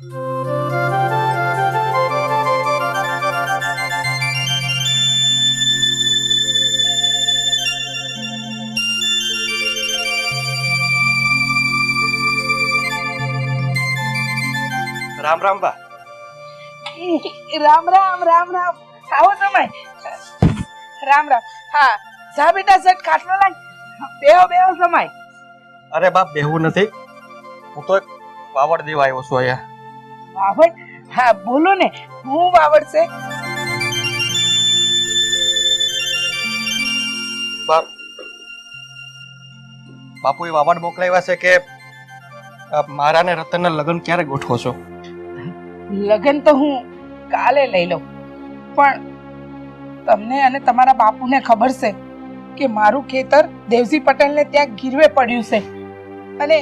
રામ રામ બા. રામ રામ રામ રામ. આવો સમય. રામ રામ. હા જા બેટા સેટ ખાટલો લાગ. બેહો બેહો સમય. અરે બાપ બેહવું નથી, હું તો એક વાવડ દેવા આવ્યો છું અહીંયા. વાવડ? હા બોલો ને, હું વાવડ છે. બાપ બાપુએ વાવડ મોકલાવ્યા છે કે મારા ને રતનના લગ્ન ક્યારે ગોઠવો છો? લગ્ન તો હું કાલે લઈ લઉં, પણ તમને અને તમારા બાપુને ખબર છે કે મારું ખેતર દેવજી પટેલને ત્યાં ગીરવે પડ્યું છે, અને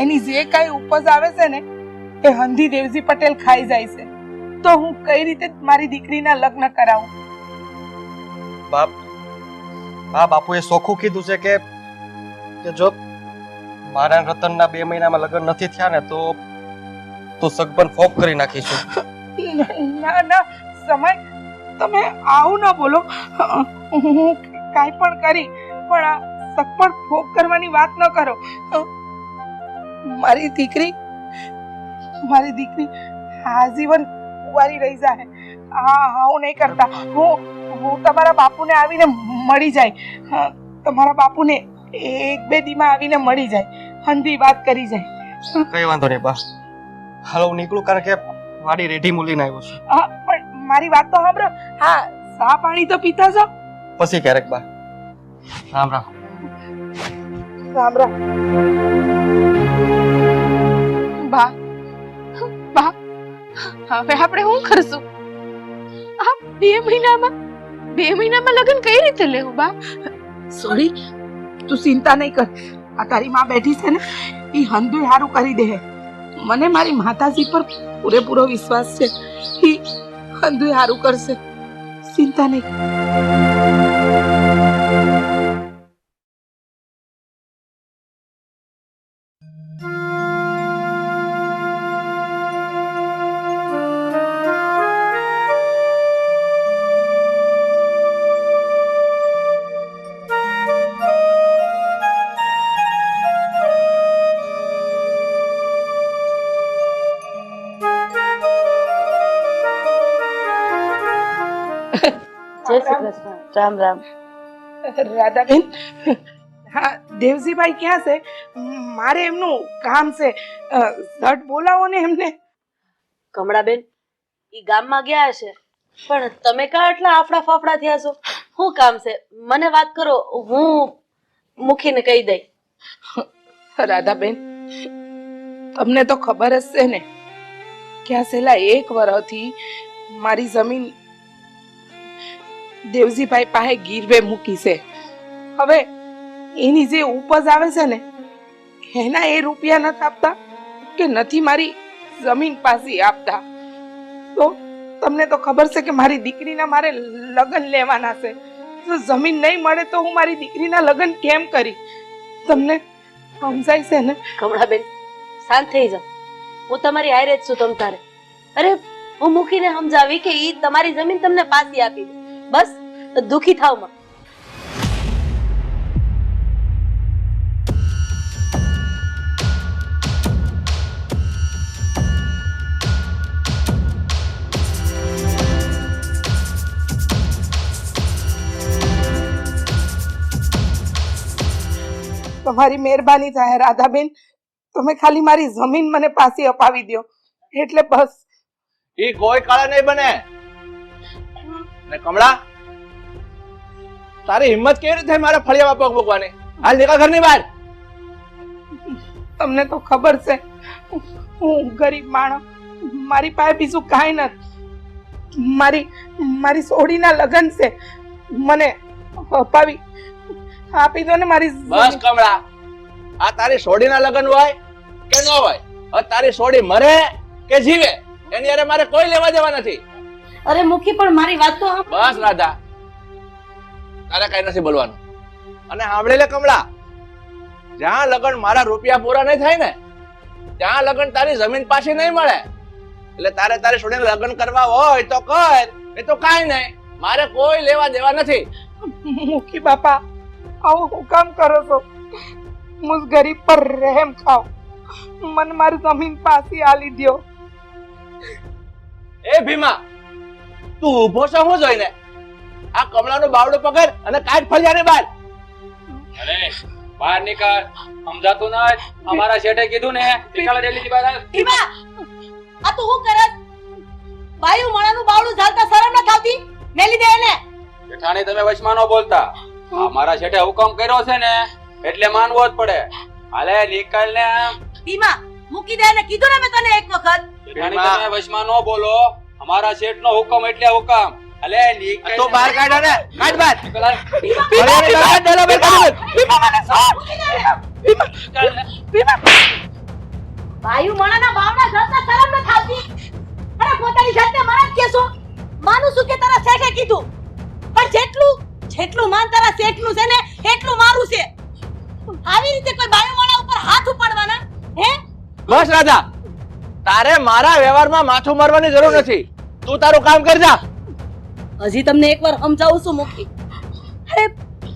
એની જે કાંઈ ઉપજ આવે છે ને એ હંધી દેવજી પટેલ ખાઈ જાય છે. તો હું કઈ રીતે મારી દીકરીના લગ્ન કરાવું? બાપ હા બાપુએ ચોખ્ખું કીધું છે કે જો મારા રતનના 2 મહિનામાં લગ્ન નથી થયા ને તો સગપન ફોપ કરી નાખીશું. ના ના સમય, તમે આવું ના બોલો. હું કાંઈ પણ કરી પણ આ સગપણ ફોપ કરવાની વાત ન કરો. મારી દીકરી આજીવન કુંવારી રહી જાય. હા હું નહીં કરતા. હું તમારા બાપુને આવીને મળી જાય. તમારા બાપુને 1-2 દીમાં આવીને મળી જાય, હંધી વાત કરી જાય. કઈ વાંધો નહીં બા, હાલો હું નીકળું, કારણ કે વાડી રેઢી મૂલીને આવ્યો છું. હા પણ મારી વાત તો સાંભળો. હા ચા પાણી તો પીતા જાઓ. પછી ક્યારેક બા. રામ રામ. રામ રામ. બા બા, હવે આપણે શું કરશું? આ 2 મહિનામાં લગ્ન કઈ રીતે લેવું બા? સોરી, તું ચિંતા નહીં કર. આ તારી માં બેઠી છે ને, એ હંધુય હારું કરી દે. મને મારી માતાજી પર પૂરેપૂરો વિશ્વાસ છે. એ હંધુય હારું કરશે, ચિંતા નહીં કર. જય શ્રી કૃષ્ણ. રામ રામ. રાધાબેન, હા દેવજીભાઈ ક્યાં છે? મારે એમનું કામ છે. ઝટ બોલાવો ને એમને. કમળાબેન ઈ ગામમાં ગયા હશે, પણ તમે કા આટલા આફડા ફાફડા થયા છો? શું કામ છે? મને વાત કરો, હું મૂકીને કહી દઈ. રાધાબેન, તમને તો ખબર જ છે ને કે આ છેલ્લા 1 વર્ષથી મારી જમીન દેવજીભાઈ પાસે ગીરવે મૂકી છે. હવે એની જે ઉપજ આવે છે ને એના એ રૂપિયા નથી આપતા કે નથી મારી જમીન પાછી આપતા. તો તમને તો ખબર છે કે મારી દીકરીના મારે લગ્ન લેવાના છે. જો જમીન નહીં મળે તો હું મારી દીકરીના લગ્ન કેમ કરી? તમને સમજાય છે ને? કમળાબેન શાંત થઈ જાઓ, હું તમારી હારે જ છું. તમ તારે અરે હું મૂકીને સમજાવી કે ઈ તમારી જમીન તમને પાછી આપી દે, બસ દુખી થાવ માં. તમારી મહેરબાની થાય રાધાબેન, તમે ખાલી મારી જમીન મને પાછી અપાવી દો એટલે બસ. ઈ કોઈ કાળે નહીં બને. ને કમળા, તારી હિંમત કેવી રીતે થઈ મારા ફળિયામાં પગ મૂકવાની? હાલ નીકળ ઘરની બહાર. તમને તો ખબર છે હું ગરીબ માણસ, મારી પાસે બીજું કાંઈ નથી. મારી સોડીના લગ્ન છે, મને અપાવી આપી દો ને મારી. બસ કમળા, આ તારી સોડીના લગ્ન હોય કે ન હોય, હવે તારી સોડી મરે કે જીવે એની હારે મારે કોઈ લેવા દેવા નથી. અરે મુખી, પણ મારી વાત તો બસ રાધા, તારે કઈ નથી બોલવાનું. અને સાંભળી લે કમળા, જ્યાં લગન મારા રૂપિયા પૂરા નહીં થાય ને ત્યાં લગન તારી જમીન પાછી નહીં મળે. એટલે તારે તારી છોડીને લગ્ન કરવા હોય તો કર, એ તો કાંઈ નહીં, મારે કોઈ લેવા દેવા નથી. મુખી બાપા આવું હું કામ કરો છો? મુઝ ગરીબ પર રહેમ ખાઓ, મને મારી જમીન પાછી આલી દ્યો. એ ભીમા, તું ઊભો છો હું જોઈને? આ કમળાનું બાવડું પકડ અને કાઢ ફળિયાની બહાર. અરે બહાર નીકળ, સમજાતું ના હોય? અમારા શેઠે કીધું ને નીકળ રેલી બહાર. ભીમા, આ તું શું કરસ? બાયું માણાનું બાવડું ઝાલતા શરમ ન થાતી? મેલી દે એને. જેઠાણી તમે વચમાં ન બોલતા. અમારા શેઠે હુકમ કર્યો છે ને એટલે માનવો જ પડે. હાલે નીકળ ને. ભીમા, મૂકી દે એને, કીધું ને મેં તને એક વખત. જેઠાણી તમે વચમાં ન બોલો. અમારા શેઠનો હુકમ એટલે હુકમ. હાલે નીકળ. તો બહાર કાઢ અને કાઢ બહાર. નીકળ હાલ. ફળિયાની બહાર કાઢ, ડેલો બહાર કાઢ. ભીમા મને છોડ. ભીમા બાયું માણાના બાવડા ઝાલતા શરમ ન થાતી? અરે પોતાની જાતને મારા જ કેસો? માનું છું કે તારા શેઠે કીધું, પણ જેટલું માન તારા શેઠનું છે ને એટલું મારું છે. આવી રીતે કોઈ બાયું માણા ઉપર હાથ ઉપાડવાના હે? બસ રાધા, તારે મારા વ્યવહારમાં માથું મારવાની જરૂર નથી. તું તારું કામ કરજા. હજી તમને એકવાર સમજાવું છું મુખી. અરે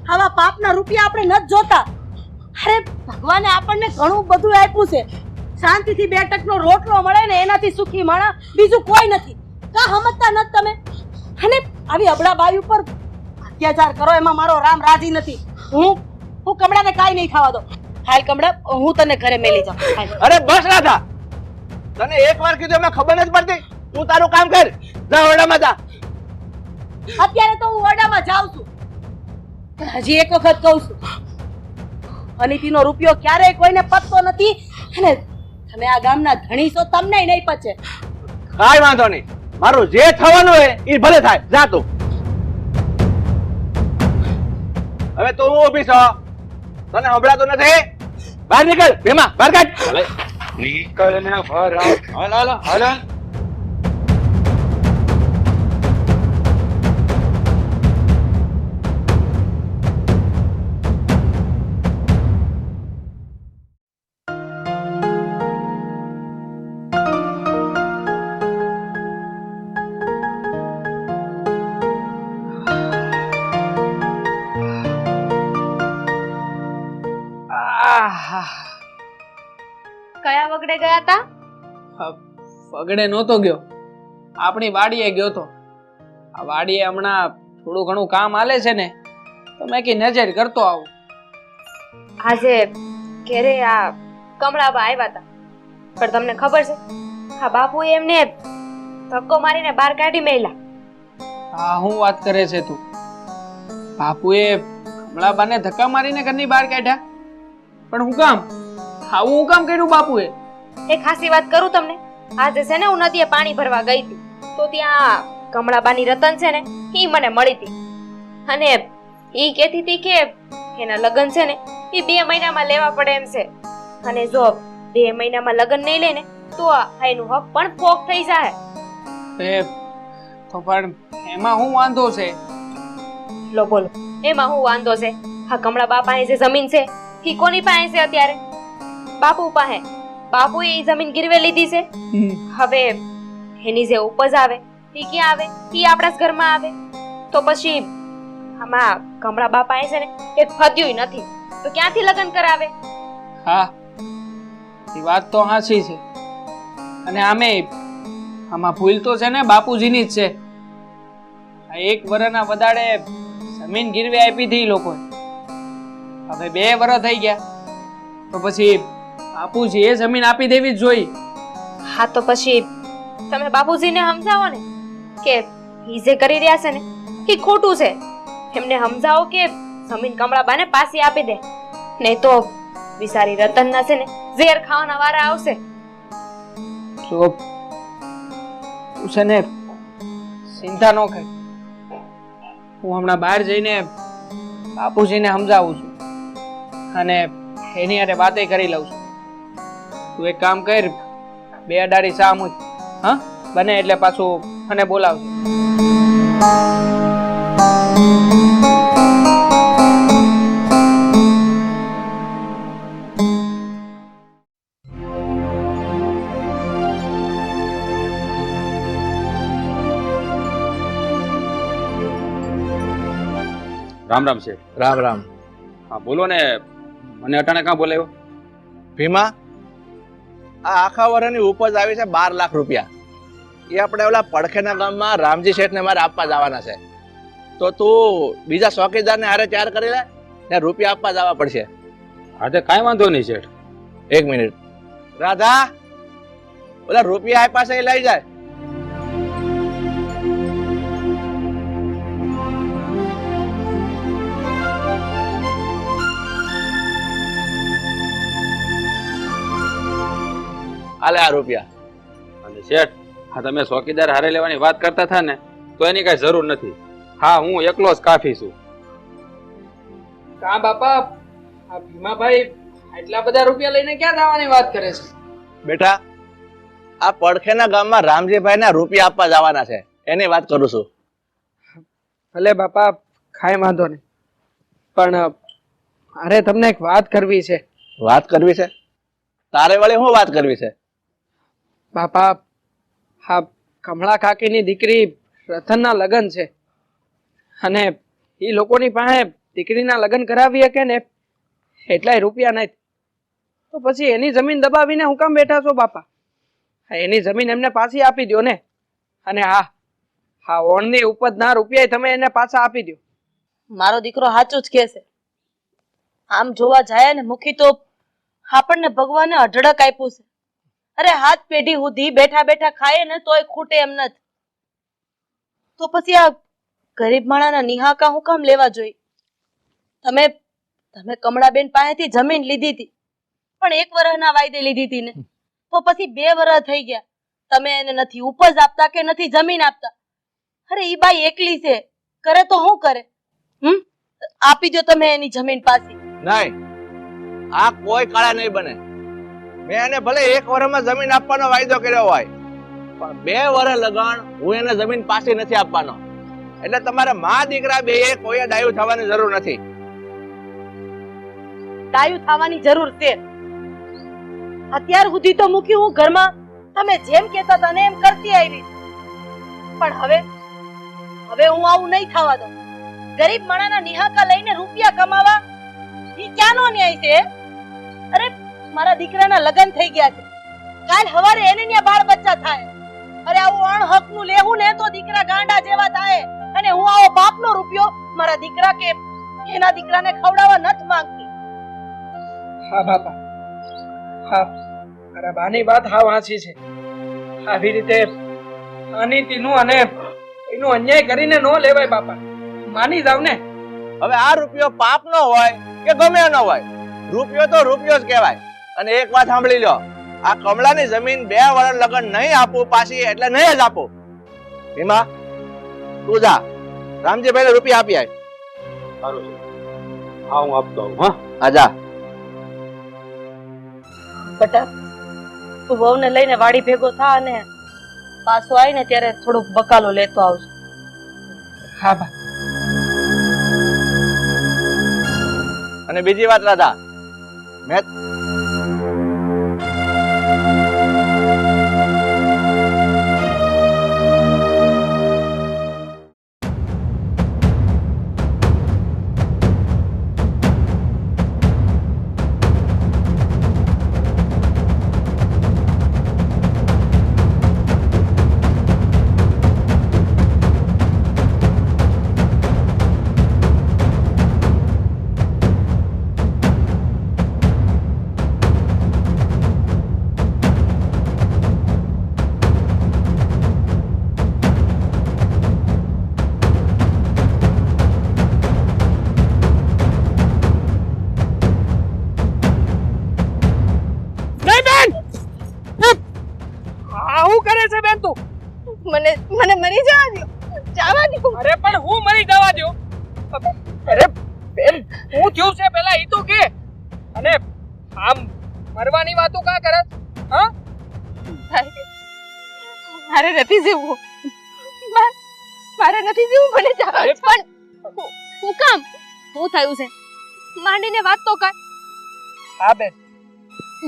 આવા પાપના રૂપિયા આપણે નથી જોતા. અરે ભગવાને આપણને ઘણું બધું આપ્યું છે. શાંતિથી 2 ટકનો રોટલો મળે ને એનાથી સુખી માણા બીજું કોઈ નથી. કા સમજતા નથી તમે? અને આવી અબળા બાઈ ઉપર અત્યાચાર કરો એમાં મારો રામ રાજી નથી. હું કમળાને કાઈ નહીં ખાવા દો. હાલ કમળા, હું તને ઘરે મેલી જાઉં. હાલ. અરે બસ રાધા, તને એકવાર કીધું એમાં ખબર નથી પડતી. તું તારું કામ કર, જા ઓરડામાં જા. અત્યારે તો હું ઓરડામાં જાઉં છું. હજી એક વખત કહું છું, અનિતિનો રૂપિયો ક્યારેય કોઈને પતતો નથી. અને તમે આ ગામના ધણી છો, તમને નહીં પચે. કાંઈ વાંધો નહીં, મારું જે થવાનું હોય એ ભલે થાય. જા તું. હવે તું હું ઊભી છો? તને સંભળાતું નથી? બહાર નીકળ ભીમા, બહાર કાઢ. નીકળ ને બહાર આવ. હાલ હાલ હાલ. કયા વગડે ગયા તા? પગડે નહોતો ગયો, આપણી વાડીએ ગયો તો. આ વાડીએ હમણાં થોડું ઘણું કામ હાલે છે ને, તો મેં કી નજર કરતો આવું. આજે ઘરે આ કમળાબા આવ્યા હતા, પણ તમને ખબર છે આ બાપુએ એમને ધક્કો મારીને બહાર કાઢી મેલ્યા. હા, હું વાત કરે છે તું? બાપુએ કમળાબાને ધક્કા મારીને ઘરની બહાર કાઢ્યા? પણ હું કામ? આવું હું કામ કર્યું બાપુએ? એક ખાસી વાત કરું તમને. આજે છે ને હું નદીએ પાણી ભરવા ગઈ હતી, તો ત્યાં કમળાબાની રતન છે ને ઈ મને મળી હતી. અને ઈ કહેતી હતી કે એના લગ્ન છે ને એ 2 મહિનામાં લેવા પડે એમ છે. અને જો 2 મહિનામાં લગ્ન નહીં લે ને તો આ એનું હક પણ ફોક થઈ જાય. તો પણ એમાં હું વાંધો છે? લો બોલો, એમાં હું વાંધો છે? આ કમળાબા પાસે જે જમીન છે એ કોની પાસે છે અત્યારે? બાપુ પાસે. બાપુએ એ જમીન ગીરવે લીધી છે. હવે એની જે ઉપજ આવે એ ક્યાં આવે? એ આપણા જ ઘરમાં આવે. તો પછી આમાં કમળાબા પાસે છે ને એક ફદ્યું નથી, તો ક્યાંથી લગ્ન કરાવે? હા, એ વાત તો સાચી છે. અને આમાં ભૂલ તો છે ને બાપુજીની જ છે. આ 1 વર્ષના વધારે જમીન ગીરવે આપી હતી લોકોએ. હવે 2 વર્ષ થઈ ગયા, તો પછી બાપુજી એ જમીન આપી દેવી જ જોઈએ. હા, તો પછી તમે બાપુજીને સમજાવો ને કે ઈ જે કરી રહ્યા છે ને એ ખોટું છે. એમને સમજાવો કે જમીન કમળાબાને પાછી આપી દે, નહીં તો વિચારી રતનના છે ને ઝેર ખાવાના વારા આવશે. તો તું છે ને ચિંતા ન કર, હું હમણાં બહાર જઈને બાપુજીને સમજાવું છું અને એની હારે વાતે કરી લઉં છું. તું એક કામ કર, 2 અડાડી ચા મૂક. હા, બને એટલે પાછું મને બોલાવજો. રામ રામ છે. રામ રામ. હા બોલો ને, મને અટાણે કાં બોલાવ્યો? ભીમા, આ આખા વર્ષની ઉપજ આવી છે 12 લાખ રૂપિયા. એ આપણે ઓલા પડખેના ગામમાં રામજી શેઠને મારે આપવા જવાના છે. તો તું બીજા ચોકીદારને હારે તૈયાર કરી લે ને રૂપિયા આપવા જવા પડશે. હા તે કાંઈ વાંધો નહીં શેઠ. 1 મિનિટ. રાધા, ઓલા રૂપિયા આપ્યા છે એ લઈ જાય. આલે આ રૂપિયા. અને શેઠ, હા તમે ચોકીદાર હારે લેવાની વાત કરતા હતા ને, તો એની કાંઈ જરૂર નથી. હા હું એકલો જ કાફી છું. કા બાપા, આ ભીમાભાઈ એટલા બધા રૂપિયા લઈને ક્યાં જવાની વાત કરે છે? બેટા, આ પડખેના ગામમાં રામજીભાઈને રૂપિયા આપવા જવાના છે એની વાત કરું છું. ભલે બાપા, કાંઈ વાંધો નહીં, પણ અરે તમને એક વાત કરવી છે. વાત કરવી છે? તારે વળી શું વાત કરવી છે? બાપા, હા કમળા કાકીની દીકરી રતનના લગ્ન છે, અને એ લોકોની પાસે દીકરીના લગ્ન કરાવી શકે ને એટલાય રૂપિયા નથી. તો પછી એની જમીન દબાવીને હું કામ બેઠા છો બાપા? એની જમીન એમને પાછી આપી દો ને. અને હા ઓણની ઉપજના રૂપિયા તમે એને પાછા આપી દો. મારો દીકરો સાચું જ કહે છે. આમ જોવા જાય ને મુખી, તો આપણને ભગવાને અઢળક આપ્યું છે. અરે હાથ પેઢી સુધી બેઠા બેઠા ખાય ને તોય ખૂટે એમ નથી. તો પછી આ ગરીબ માણાના નિહાકા હું કામ લેવા જોઈએ? તમે કમળાબેન પાસેથી જમીન લીધી હતી, પણ 1 વર્ષના વાયદે લીધી હતી ને, તો પછી 2 વર્ષ થઈ ગયા. તમે એને નથી ઉપજ આપતા કે નથી જમીન આપતા. અરે ઈ બાઈ એકલી છે, કરે તો શું કરે? આપી દો તમે એની જમીન પાછી. નહીં, આ કોઈ કાળા નહીં બને. મેં એને ભલે 1 વર્ષમાં જમીન આપવાનો વાયદો કર્યો હોય, પણ 2 વર્ષ લગાણ હું એને જમીન પાછી નથી આપવાનો. એટલે તમારે માં દીકરા બે કોઈ ડાયું થવાની જરૂર નથી. ડાયું થવાની જરૂર છે. અત્યાર સુધી તો મૂકી હું ઘરમાં તમે જેમ કહેતા હતા ને એમ કરતી આવી, પણ હવે હું આવું નહીં થવા દઉં. ગરીબ માણાના નિહાકા લઈને રૂપિયા કમાવા ઈ ક્યાંનો ન્યાય છે? અરે મારા દીકરાના લગ્ન થઈ ગયા છે, કાલ સવારે એને ત્યાં બાળ બચ્ચા થાય. અરે આવું અણહકનું લેવું ને તો દીકરા ગાંડા જેવા થાય. અને હું આવો બાપનો રૂપિયો મારા દીકરા કે એના દીકરાને ખવડાવવા નથી માંગતી. હા બાપા, હા મારા બાની વાત હા વાંચી છે. આવી રીતે અનીતિનું અને એનું અન્યાય કરીને ન લેવાય બાપા. માની જાવ ને. હવે આ રૂપિયો પાપ નો હોય કે ગમે ન હોય, રૂપિયો તો રૂપિયો જ કહેવાય. અને એક વાત સાંભળી લો, આ કમળાની જમીન 2 વર્ષ લગન નહીં આપું પાછી એટલે નહીં જ આપું. ભીમા, તું જા રામજીભાઈને રૂપિયા આપી આય. સારું છે. હા હું આપતો આવું. હા આ જા. બટા, તું વહુને લઈને વાડી ભેગો થા અને પાછો આવીને ત્યારે થોડુંક બકાલો લેતો આવજો. હા બા. અને બીજી વાત રાધા, મેં મને મરી જવા દો. જવા દો. અરે પણ હું મરી જવા દો? અરે બેન, હું થયું છે પેલા ઈ તો કે. અને આમ મરવાની વાતો કા કરત? હા મારે નથી જીવવું. મારે નથી જીવવું, મને જવા દે. પણ હું કામ? શું થયું છે? માંડીને વાત તો કર. હા બેન,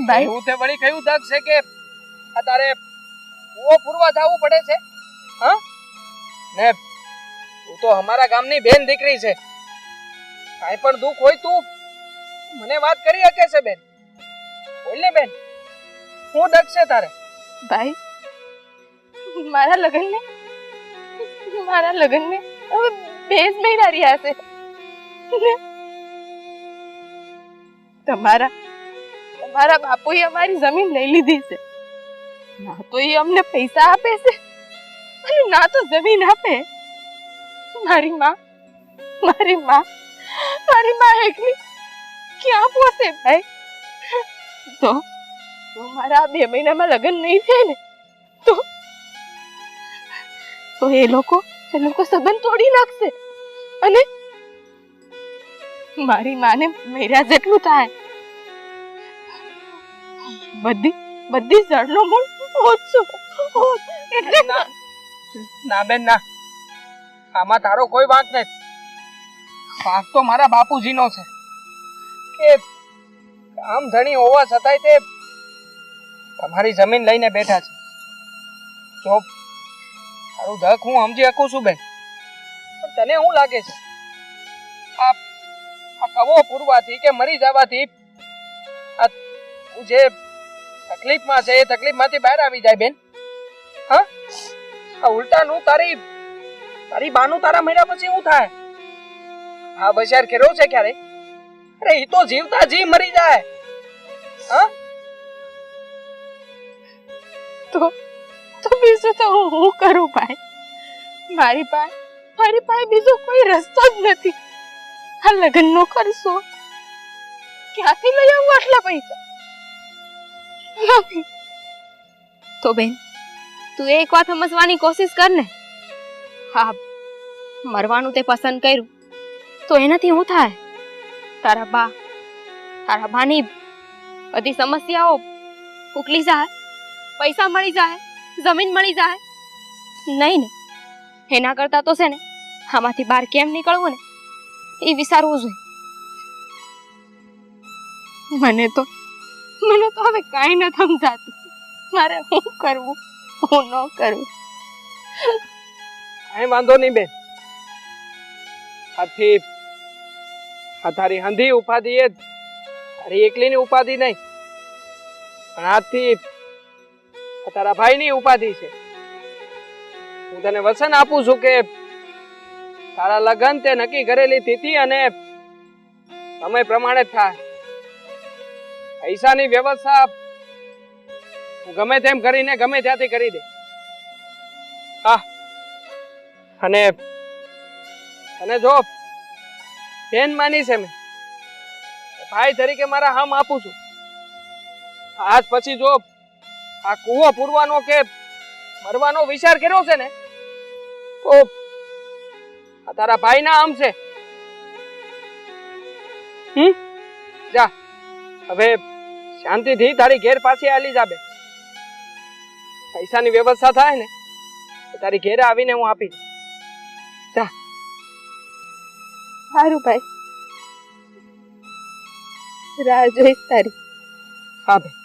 ભાઈ એવું તે વળી કયું દગ છે કે આ તારે કૂવો પૂરવા જવું પડે છે? હા ને તું તો અમારા ગામની બેન દીકરી છે, કાંઈ પણ દુઃખ હોય તું મને વાત કરી શકે છે બેન. બોલ ને બેન, હું દર્દ છે તારે? ભાઈ મારા લગ્નને હવે 2 મહિના રહ્યા છે. તમારા બાપુએ અમારી જમીન લઈ લીધી છે. ના તો એ અમને પૈસા આપે છે અને ના તો જમીન આપે. મારી માં એકલી ક્યાં પહોંચે ભાઈ? તો મારા 2 મહિનામાં લગ્ન નહીં થાય ને તો એ લોકો સંબંધ તોડી નાખશે અને મારી માને મર્યા જેટલું થાય. બધી જળનો મૂળ ઓછો એટલે ના બેન ના, આમાં તારો કોઈ વાંક નથી. વાંક તો મારા બાપુજીનો છે કે કામ ધણી હોવા છતાંય તે તમારી જમીન લઈને બેઠા છે. જો તારું દખ હું સમજી શકું છું બેન, પણ તને શું લાગે છે આ કવો પૂરવાથી કે મરી જવાથી આ તું જે તકલીફમાં છે એ તકલીફમાંથી બહાર આવી જાય બેન? હા, આ ઉલટાનું તારી બાનું તારા મહિના પછી શું થાય? આ બજાર કેરો છે ક્યારે? અરે ઈ તો જીવતા જી મરી જાય. હા તો બીજું તો હું કરું ભાઈ? મારી પાસે બીજો કોઈ રસ્તો જ નથી. આ લગ્નનો ખર્ચો ક્યાંથી લઈ આવું આટલા પૈસા? તો બેન તું એક વાત સમજવાની કોશિશ કર ને. હા, મરવાનું તે પસંદ કર્યું તો એનાથી શું થાય? તારા બાની બધી સમસ્યાઓ ઉકલી જાય, પૈસા મળી જાય, જમીન મળી જાય. નહીં ને, એના કરતા તો છે ને આમાંથી બહાર કેમ નીકળવું ને એ વિચારવું જોઈએ. મને તો હવે કાંઈ ન સમજાતું. મારે શું કરવું, હું ન કરવું? કાંઈ વાંધો નહીં બેન. આ તારી હંધી ઉપાધિ એ તારી એકલીની ઉપાધિ નહીં, પણ આજથી આ તારા ભાઈની ઉપાધિ છે. હું તને વચન આપું છું કે તારા લગ્ન તે નક્કી કરેલી તિથિ અને સમય પ્રમાણે જ થાય. પૈસાની વ્યવસ્થા હું ગમે તેમ કરીને ગમે ત્યાંથી કરી દે. હા, અને જો બેન માની છે મેં ભાઈ તરીકે મારા હામ આપું છું. આજ પછી જો આ કૂવો પૂરવાનો કે મરવાનો વિચાર કર્યો છે ને તો આ તારા ભાઈના આમ છે. જા હવે શાંતિથી તારી ઘેર પાછી આલી જાબે. પૈસાની વ્યવસ્થા થાય ને તારી ઘેરે આવીને હું આપી દઉં. જા. સારું ભાઈ, રાહ જોઈશ તારી. હા ભાઈ.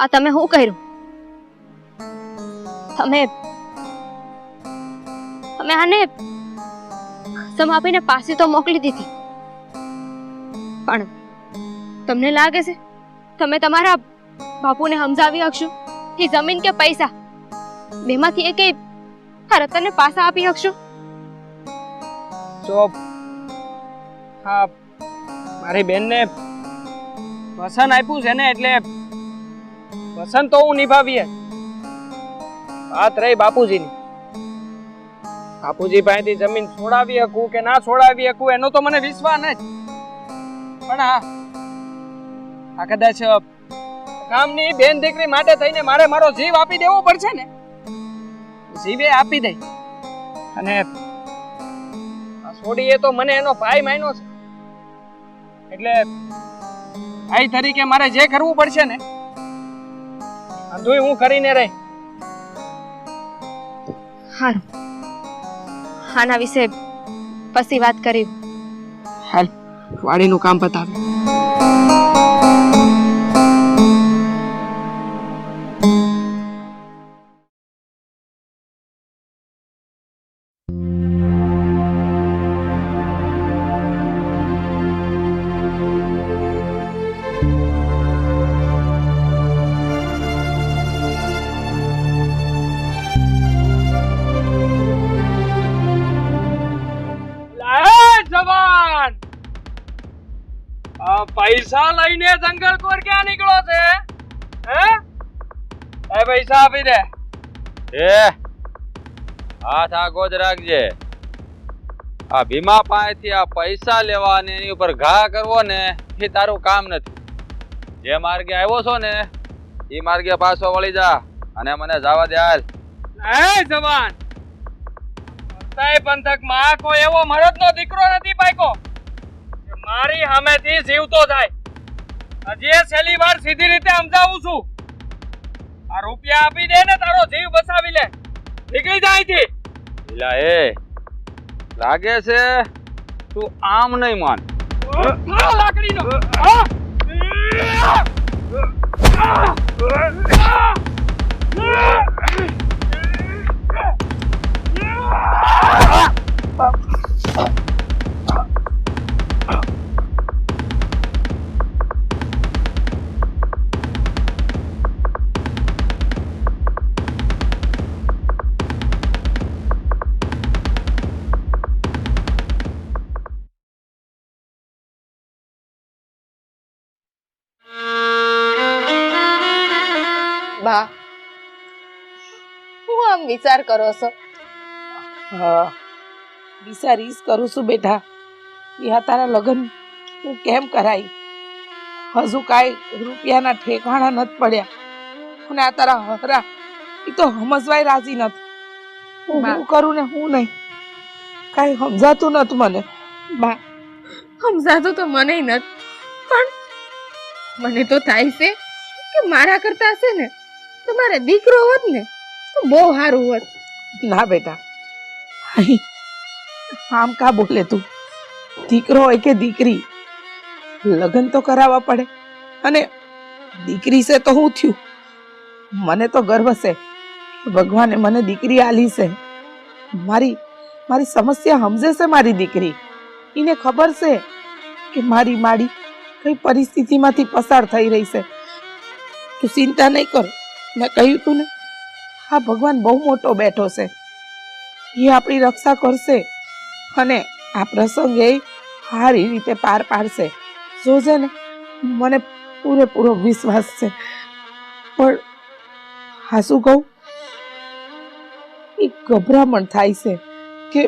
આ તમે શું કર્યું? તમે આને કસમ આપીને પાછી તો મોકલી દીધી, પણ તમને લાગે છે તમે તમારા બાપુને સમજાવી શકશો? એ જમીન કે પૈસા બેમાંથી એકેય આ રતનને પાછા આપી શકશો? જો હા, મારી બેનને વસન આપ્યું છે ને એટલે વસન તો હું નિભાવીએ. વાત રહી બાપુજીની, બાપુજી પાસેથી જમીન છોડાવી શકું કે ના છોડાવી શકું એનો તો મને વિશ્વાસ નથી, પણ આ કદાચ ગામની બેન દીકરી માટે થઈને મારે મારો જીવ આપી દેવો પડશે ને, જીવે આપી દઈ. અને આ છોડીએ તો મને એનો ભાઈ માન્યો છે, એટલે ભાઈ તરીકે મારે જે કરવું પડશે ને બધું હું કરીને રહી. હારું, આના વિશે પછી વાત કરી. હાલ. વાડીનું કામ પતાવે. જવાન આ પૈસા લઈને જંગલ પર ક્યાં નીકળો છે હે એ પૈસા આપી દે એ હાથ આગો જ રાખજે. આ ભીમા પાસેથી આ પૈસા લેવા ને એની ઉપર ઘા કરવો ને એ તારું કામ નથી. જે માર્ગે આવ્યો છો ને એ માર્ગે પાછો વળી જા અને મને જવા દે હાલ. એ જવાન તય પંથક માં કોઈ એવો મરદનો દીકરો નથી પાક્યો કે મારી સામેથી જીવતો થાય. હજી છેલ્લી વાર સીધી રીતે સમજાવું છું. આ રૂપિયા આપી દે ને તારો જીવ બચાવી લે. નીકળી જા અહીંથી. એલા એ લાગે છે તું આમ નહીં માન. લાકડીનો બા હું આમ વિચાર કરો છો? હા, વિચારીશ કરું છું બેટા. આ તારા લગ્ન હું કેમ કરાઈ? હજુ કાંઈ રૂપિયાના ઠેકાણા નથી પડ્યા અને આ તારા હરા એ તો સમજવાય રાજી નથી. હું કરું ને હું નહીં, કાંઈ સમજાતું નતું મને. બા સમજાતું તો મને નથી, પણ મને તો થાય છે કે મારા કરતા છે ને તમારે દીકરો હોત ને તો બહુ સારું હોત. ના બેટા, આમ કા બોલે તું? દીકરો હોય કે દીકરી, લગ્ન તો કરાવવા પડે. અને દીકરી છે તો હું થયું? મને તો ગર્વ છે કે ભગવાને મને દીકરી આલી છે. મારી મારી સમસ્યા સમજે છે મારી દીકરી. એને ખબર છે કે મારી માડી કઈ પરિસ્થિતિમાંથી પસાર થઈ રહી છે. તું ચિંતા નહીં કર. મેં કહ્યું તું ને, હા ભગવાન બહુ મોટો બેઠો છે. એ આપણી રક્ષા કરશે અને આ પ્રસંગ એ સારી રીતે પાર પાડશે. જોજે ને, મને પૂરેપૂરો વિશ્વાસ છે. પણ હા શું કહું, એ ગભરામણ થાય છે કે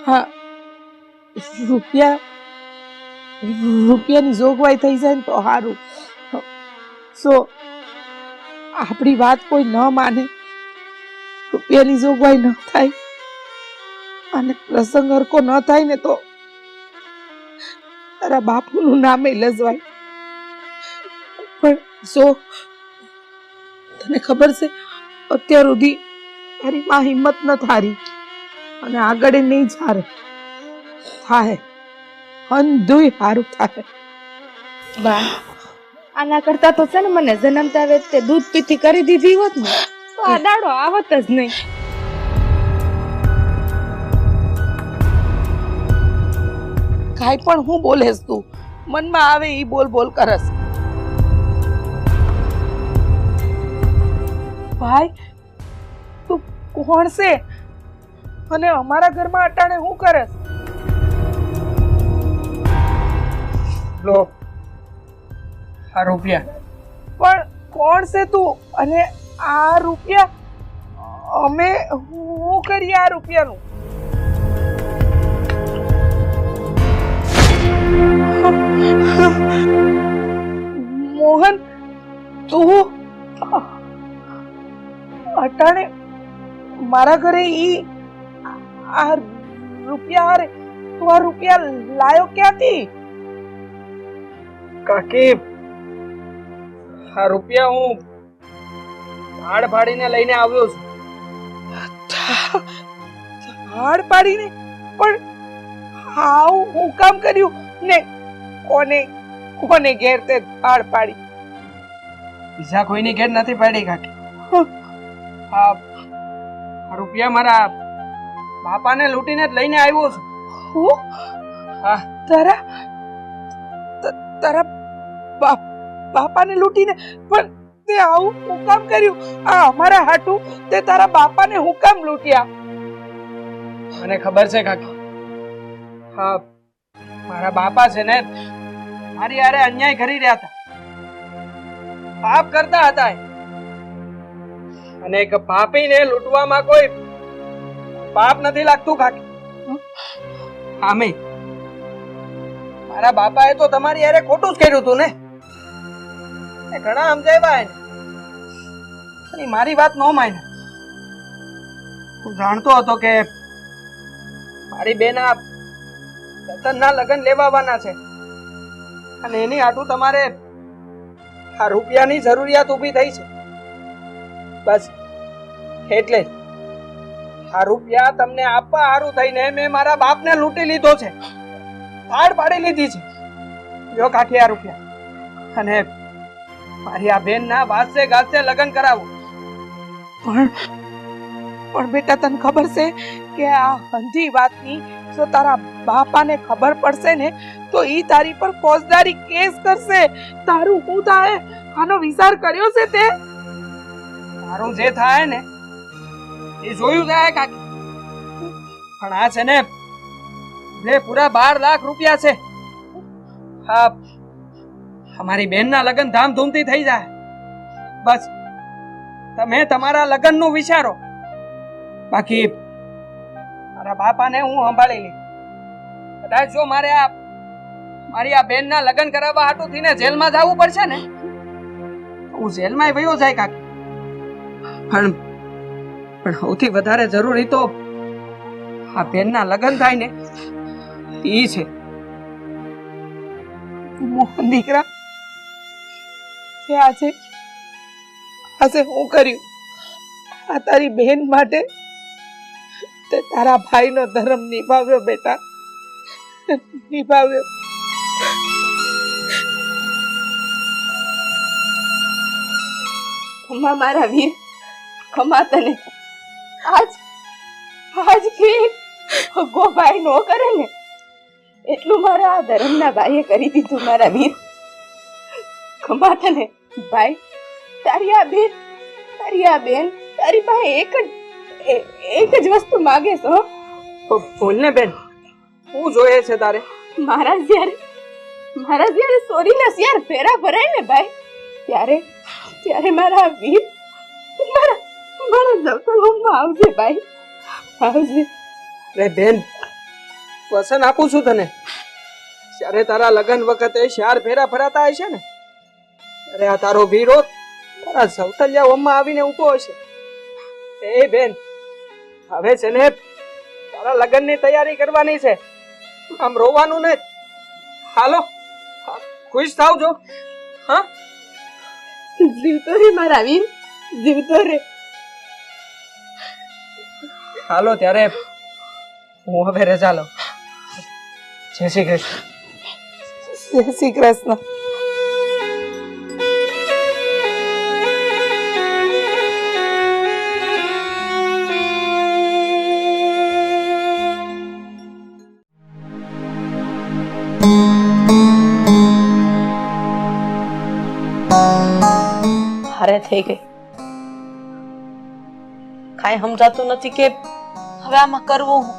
હા રૂપિયાની જોગવાઈ થઈ જાય ને તો સારું. સો આપણી વાત કોઈ ન માને, રૂપિયાની જોગવાઈ ન થાય અને પ્રસંગ હરકો ન થાય ને તો તારા બાપુનું નામે લજવાય. પણ જો તને ખબર છે, અત્યાર સુધી તારી માં હિંમત ન થારી અને આગળ નહીં જારે. થાય અંધુય હારું થાય. બા આના કરતા તો છે ને મને જન્મતા વેત તે દૂધ પીતી કરી દીધી હોત ને તો આ દાડો આવત જ નહીં. કાંઈ પણ હું બોલેસ તું? મનમાં આવે ઈ બોલ બોલ કરસ. ભાઈ તું કોણ છે અને અમારા ઘરમાં અટાણે હું કરસ? લો આ રૂપિયા. પણ કોણ છે તું અને આ રૂપિયા? અમે હું કરીએ આ રૂપિયાનું? મોહન તું અટાણે મારા ઘરે ઈ આ રૂપિયા? અરે તું આ રૂપિયા લાયો ક્યાંથી? કાકી આ રૂપિયા હું હાડ ફાડીને લઈને આવ્યો છું. હાડ પાડીને? પણ હાવ હું કામ કર્યું? ને કોને કોને ઘેર તે થાળ પાડી. બીજા કોઈની ઘેર નથી પાડી કાકી. આ રૂપિયા મારા બાપાને લૂંટીને જ લઈને આવ્યો છું. હું હા તારા તારા બાપાને લૂંટીને? પણ તે આવું હું કામ કર્યું? આ અમારા હાટુ તે તારા બાપાને હું કામ લૂંટ્યા? મને ખબર છે કાકી. હા મારા બાપા છે ને મારી હારે અન્યાય કરી રહ્યા હતા, પાપ કરતા હતા એ. અને એક પાપીને લૂંટવામાં કોઈ પાપ નથી લાગતું કાકી. આમે મારા બાપાએ તો તમારી હારે ખોટું જ કર્યું હતું ને. એ ઘણા સમજાવ્યા એને, પણ મારી વાત ન માની. હું જાણતો હતો કે મારી બેના રતનના લગ્ન લેવાવાના છે અને એની આટું તમારે આ રૂપિયાની જરૂરિયાત ઊભી થઈ છે. બસ એટલે જ આ રૂપિયા તમને આપવા હારું થઈને મેં મારા બાપને લૂંટી લીધો છે, થાળ પાડી લીધી છે. જો કાકી આ રૂપિયા, અને મારી આ બેનના વાસે ગાસે લગ્ન કરાવો. પણ બેટા તને ખબર છે કે આ અંધી વાતની જો તારા બાપાને ખબર પડશે ને તો ઈ તારી પર ફોજદારી કેસ કરશે. તારું શું થાય આનો વિચાર કર્યો છે તે? તારું જે થાય ને એ જોયું જાય કાકી. પણ આ છે ને જે પૂરા 12 લાખ રૂપિયા છે, હા અમારી બેનના લગ્ન ધામધૂમથી થઈ જાય. બસ તમે તમારા લગ્નનું વિચારો, બાકી મારા બાપાને હું સંભાળી લઈશ. કદાચ જો મારી આ બેનના લગ્ન કરાવવા હાટું થઈને જેલમાં જવું પડશે ને, હું જેલમાં વયો જાય કાકી. પણ સૌથી વધારે જરૂરી તો આ બેનના લગ્ન થાય ને ઈ છે. મોહન દીકરા, તે આજે હું કર્યું? આ તારી બહેન માટે તે તારા ભાઈનો ધર્મ નિભાવ્યો બેટા, નિભાવ્યો. ખમા મારા વીર, ખમા તને. આજ કે ગોભાઈ નો કરે ને એટલું મારા આ ધર્મના ભાઈએ કરી દીધું મારા વીર. ખમા તને ભાઈ. તારી આ બેન તારી પાસે એક જ વસ્તુ માગે છે. બોલ ને બેન, શું જોઈએ છે તારે? મારા જ્યારે સોરીના શિયાર ફેરા ભરાય ને ભાઈ, ત્યારે મારા વીર મારા જવતલમાં આવજે ભાઈ, આવજે. રે બેન, વસન આપું છું તને, જ્યારે તારા લગ્ન વખતે શાર ફેરા ફરાતા હશે ને, અરે આ તારો વીરો તારા સૌતલિયા ઓમમાં આવીને ઊભો હશે. એ બેન, હવે છે ને તારા લગ્નની તૈયારી કરવાની છે, આમ રોવાનું નહીં. હાલો ખુશ થાવ જો. હા જીવતો રે મારા વીર, જીવતો રે. હાલો ત્યારે હું હવે રજા લઉં. જય શ્રી કૃષ્ણ. જય શ્રી કૃષ્ણ. હારે થઈ ગઈ. કાંઈ સમજાતું નથી કે હવે આમાં કરવું હું.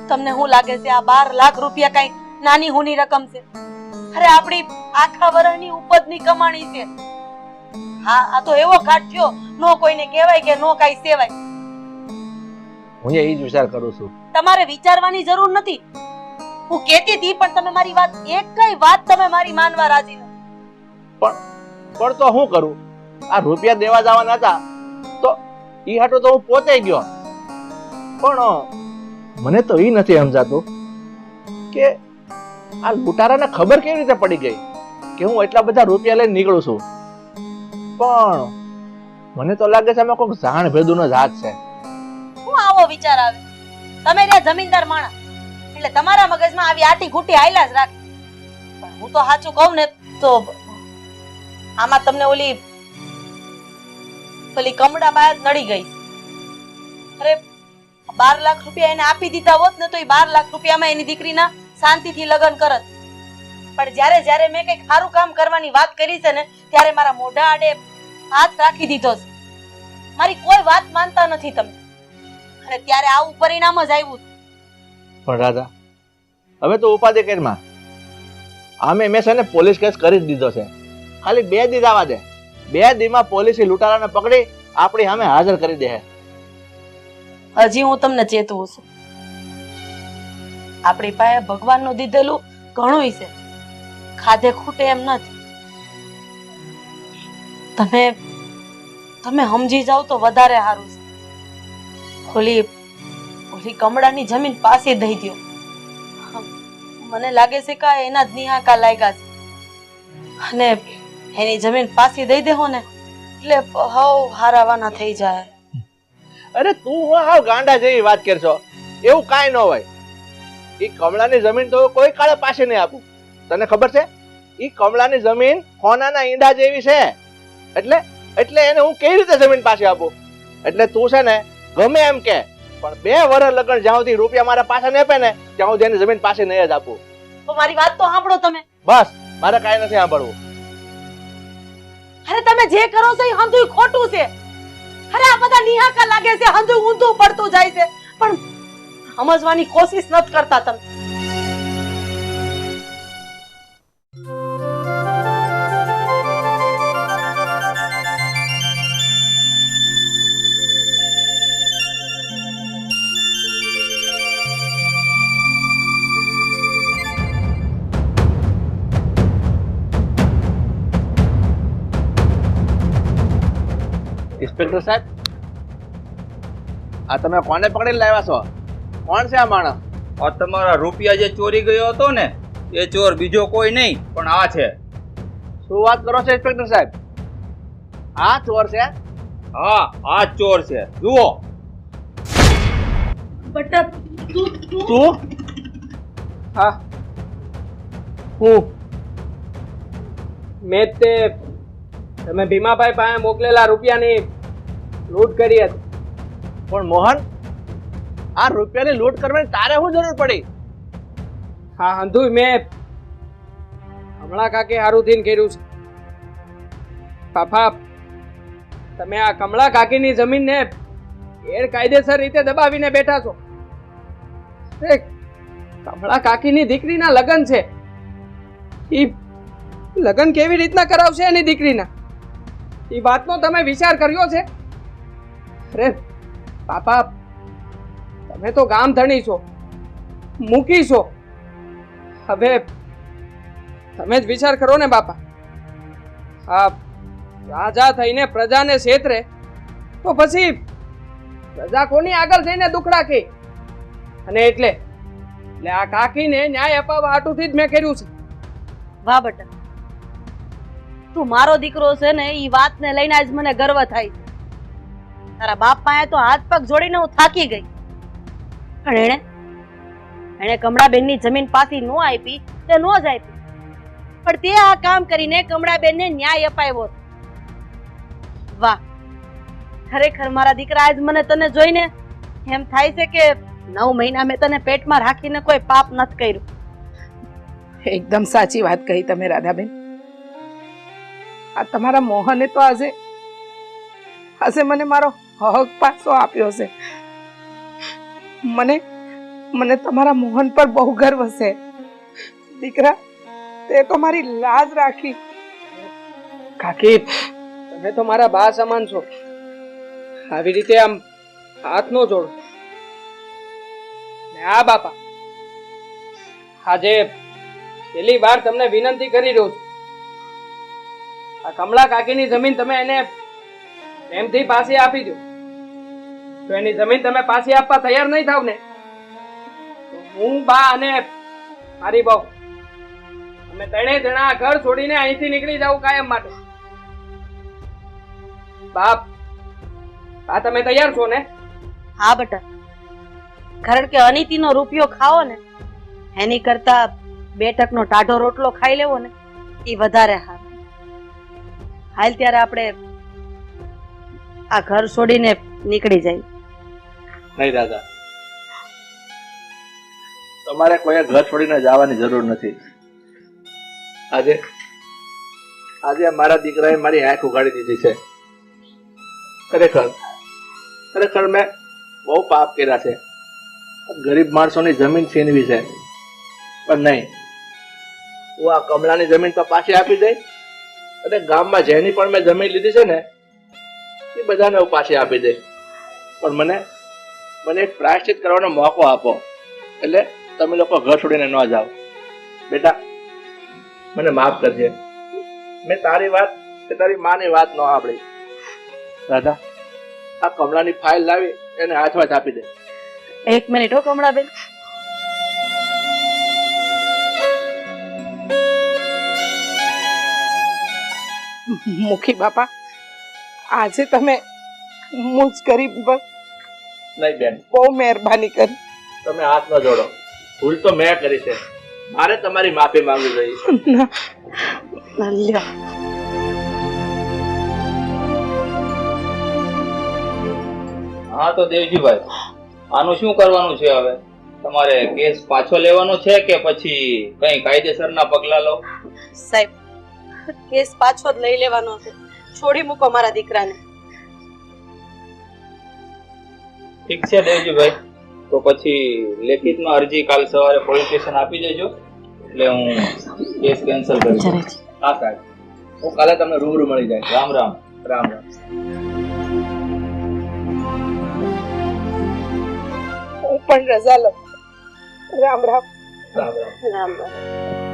તમને શું લાગે છે આ 12 લાખ રૂપિયા કઈ નાની હુની રકમ છે? અરે આપણી આખા વર્ષની ઉપજની કમાણી છે. હા આ તો એવો ઘાટ થયો, નો કોઈને કહેવાય કે નો કાઈ સેવાય. હું એ જ વિચાર કરું છું. તમારે વિચારવાની જરૂર નથી. હું કહેતી હતી પણ તમે મારી વાત, એકઈ વાત તમે મારી માનવા રાજી નથી. પણ તો શું કરું? આ રૂપિયા દેવા જવાના હતા તો ઈ હાટો તો હું પોતે ગયો, પણ મને તો ઈ નથી સમજાતું કે આ લૂંટારાને ખબર કેવી રીતે પડી ગઈ કે હું એટલા બધા રૂપિયા લઈને નીકળું છું. પણ મને તો લાગે છે આમાં કોઈક જાણ ભેદુનો જ હાથ છે. હું આવો વિચાર આવે? તમે રહ્યા જમીનદાર માણસ, એટલે તમારા મગજમાં આવી આટી ઘૂટી હાયલા જ રાખે. પણ હું તો સાચું કહું ને તો આમાં તમને ઓલી કમળા બાય જ નડી ગઈ. અરે 12 લાખ રૂપિયા એને આપી દીધા હોત ને તો એ 12 લાખ રૂપિયામાં એની દીકરીના શાંતિથી લગ્ન કરત. પણ જ્યારે મેં કઈ સારું કામ કરવાની વાત કરી છે ને ત્યારે મારા મોઢા આડે હાથ રાખી દીધો છે. મારી કોઈ વાત માનતા નથી તમે, અને ત્યારે આવું પરિણામ જ આવ્યું. પણ રાધા, હવે તો ઉપાધિ કરીમાં આમે મેં છે ને પોલીસ કેસ કરી જ દીધો છે. ખાલી 2 દી જવા દે. 2 દીમાં પોલીસે લૂંટારાને પકડી આપણી સામે હાજર કરી દે. હજી હું તમને ચેતવું છું, આપણી પાસે ભગવાનનું દીધેલું ઘણું છે, ખાધે ખૂટે એમ નથી. તમે સમજી જાવ તો વધારે સારું છે. ઓલી કમળાની જમીન પાછી દઈ દ્યો. મને લાગે છે કે એના જ નિહાકા લાગ્યા છે, અને એની જમીન પાછી દઈ દેહો ને એટલે હાવ હારાવાના થઈ જાય. અરે તું હાવ ગાંડા જેવી વાત કરશો. એવું કાંઈ ન હોય. ઈ કમળાની જમીન તો કોઈ કાળે પાછી નહીં આપું. તને ખબર છે, ઈ કમળાની જમીન હોનાના ઈંડા જેવી છે. એટલે એને હું કેવી રીતે જમીન પાછી આપું? એટલે તું છે ને ગમે એમ કે, પણ 2 વર્ષ લગન જ્યાં સુધી રૂપિયા મારા પાછા નહીં આપે ને ત્યાં સુધી એની જમીન પાછી નહીં જ આપું. તો મારી વાત તો સાંભળો તમે. બસ, મારે કાંઈ નથી સાંભળવું. અરે તમે જે કરો છો એ હંધુય ખોટું છે. અરે આ બધા નિહાકા લાગે છે, હંધુય ઊંધું પડતું જાય છે, પણ સમજવાની કોશિશ નથી કરતા તમે. ઇન્સ્પેક્ટર સાહેબ, આ તમે કોને પકડીને લાવ્યા છો? કોણ છે આ માણસ? આ તમારા રૂપિયા જે ચોરી ગયો હતો ને એ ચોર બીજો કોઈ નહીં પણ આ છે. શું વાત કરો છો ઇન્સ્પેક્ટર સાહેબ? આ ચોર છે? હા, આ જ ચોર છે. જુઓ. બટ તું? હા, હું મેં તે તમે ભીમાભાઈ પાસે મોકલેલા રૂપિયાની લૂંટ કરી હતી. પણ મોહન, આ રૂપિયાની લૂંટ કરવાની તારે શું જરૂર પડી? હા હંધુય, મેં કમળા કાકે હારું થઈને કર્યું છે. પાપા, તમે આ કમળા કાકીની જમીનને ગેરકાયદેસર રીતે દબાવીને બેઠા છો. કમળા કાકીની દીકરીના લગ્ન છે. ઈ લગ્ન કેવી રીતના કરાવશે એની દીકરીના? ઈ વાતનો તમે વિચાર કર્યો છે? અરે પાપા, તમે તો ગામ ધણી છો, મૂકી છો. હવે તમે જ વિચાર કરો ને બાપા. આ રાજા થઈને પ્રજાને છેતરે તો પછી પ્રજા કોની આગળ જઈને દુખડા કે? અને એટલે આ કાકીને ન્યાય અપાવવા હાટુથી જ મેં કર્યું છે. વાહ બટા, તું મારો દીકરો છે ને, ઈ વાતને લઈને આજ મને ગર્વ થાય છે. તારા બાપ પાસે તો હાથ પગ જોડીને હું થાકી ગઈ, પણ એણે કમળાબેનની જમીન પાછી નો આપી તે નો જ આપી, પણ તે આ કામ કરીને કમળાબેનને ન્યાય અપાવ્યો. વાહ, ખરેખર મારા દીકરા, આજ મને તને જોઈને એમ થાય છે કે 9 મહિના મેં તને પેટમાં રાખીને કોઈ પાપ નથી કર્યું. એકદમ સાચી વાત કહી તમે રાધાબેન. આ તમારા મોહને તો આજે મને મારો હક પાછો આપ્યો છે. મને તમારા મોહન પર બહુ ગર્વ છે. દીકરા, તે તો મારી લાજ રાખી. કાકી, તમે તો મારા બા સમાન છો. આવી રીતે આમ હાથ નો જોડો. ને આ બાપા, આજે પહેલી વાર તમને વિનંતી કરી રહ્યો છું. આ કમળા કાકીની જમીન તમે એને પ્રેમથી પાછી આપી દો. તો એની જમીન તમે પાછી આપવા તૈયાર નહીં થાવ ને તો હું, બા અને મારી બહુ અમે 3 જણા ઘર છોડીને અહીંથી નીકળી જાવ કાયમ માટે. બાપ, આ તમે તૈયાર છો ને? હા બટા, કારણ કે અનિતિનો રૂપિયો ખાઓ ને એની કરતા 2 ટકનો ટાઢો રોટલો ખાઈ લેવો ને એ વધારે સારું. હાલ ત્યારે આપણે આ ઘર છોડીને નીકળી જાય. નહીં દાદા, તમારે કોઈ ઘર છોડીને જવાની જરૂર નથી. આજે આજે મારા દીકરાએ મારી આંખ ઉગાડી દીધી છે. ખરેખર મેં બહુ પાપ કર્યા છે. ગરીબ માણસોની જમીન છીનવી છે, પણ નહીં, હું આ કમલાની જમીન તો પાછી આપી દઈ અને ગામમાં જેની પણ મેં જમીન લીધી છે ને એ બધાને હું પાછી આપી દઈ. પણ મને એક પ્રાયશ્ચિત કરવાનો મોકો આપો, એટલે તમે લોકો ઘર છોડીને ન જાઓ. બેટા, મને માફ કરજે, મેં તારી વાત કે તારી માની વાત ન સાંભળી. દાદા, આ કમલાની ફાઇલ લાવી એને હાથમાં જ આપી દે. 1 મિનિટ હો કમળાબેન. મુખી બાપા, આજે તમે મુજ ગરીબ પર નહીં બેન, બહુ મહેરબાની કરી. તમે હાથ ન જોડો. ભૂલ તો મેં કરી છે, મારે તમારી માફી માંગવી જોઈએ. લ્યો. હા તો દેવજીભાઈ, આનું શું કરવાનું છે હવે? તમારે કેસ પાછો લેવાનો છે કે પછી કઈ કાયદેસરના પગલા લો? સાહેબ, કેસ પાછો જ લઈ લેવાનો છે. છોડી મૂકો મારા દીકરાને. ઠીક છે દેવજીભાઈ, તો પછી લેખિતમાં અરજી કાલ સવારે પોલીસ સ્ટેશન આપી દેજો, એટલે હું કેસ કેન્સલ કરી દઈશ. હા સાહેબ, હું કાલે તમને રૂબરૂ મળી જાય. રામ રામ. રામ રામ. હું પણ રજા લઉં. રામ રામ. રામ રામ. રામ રામ.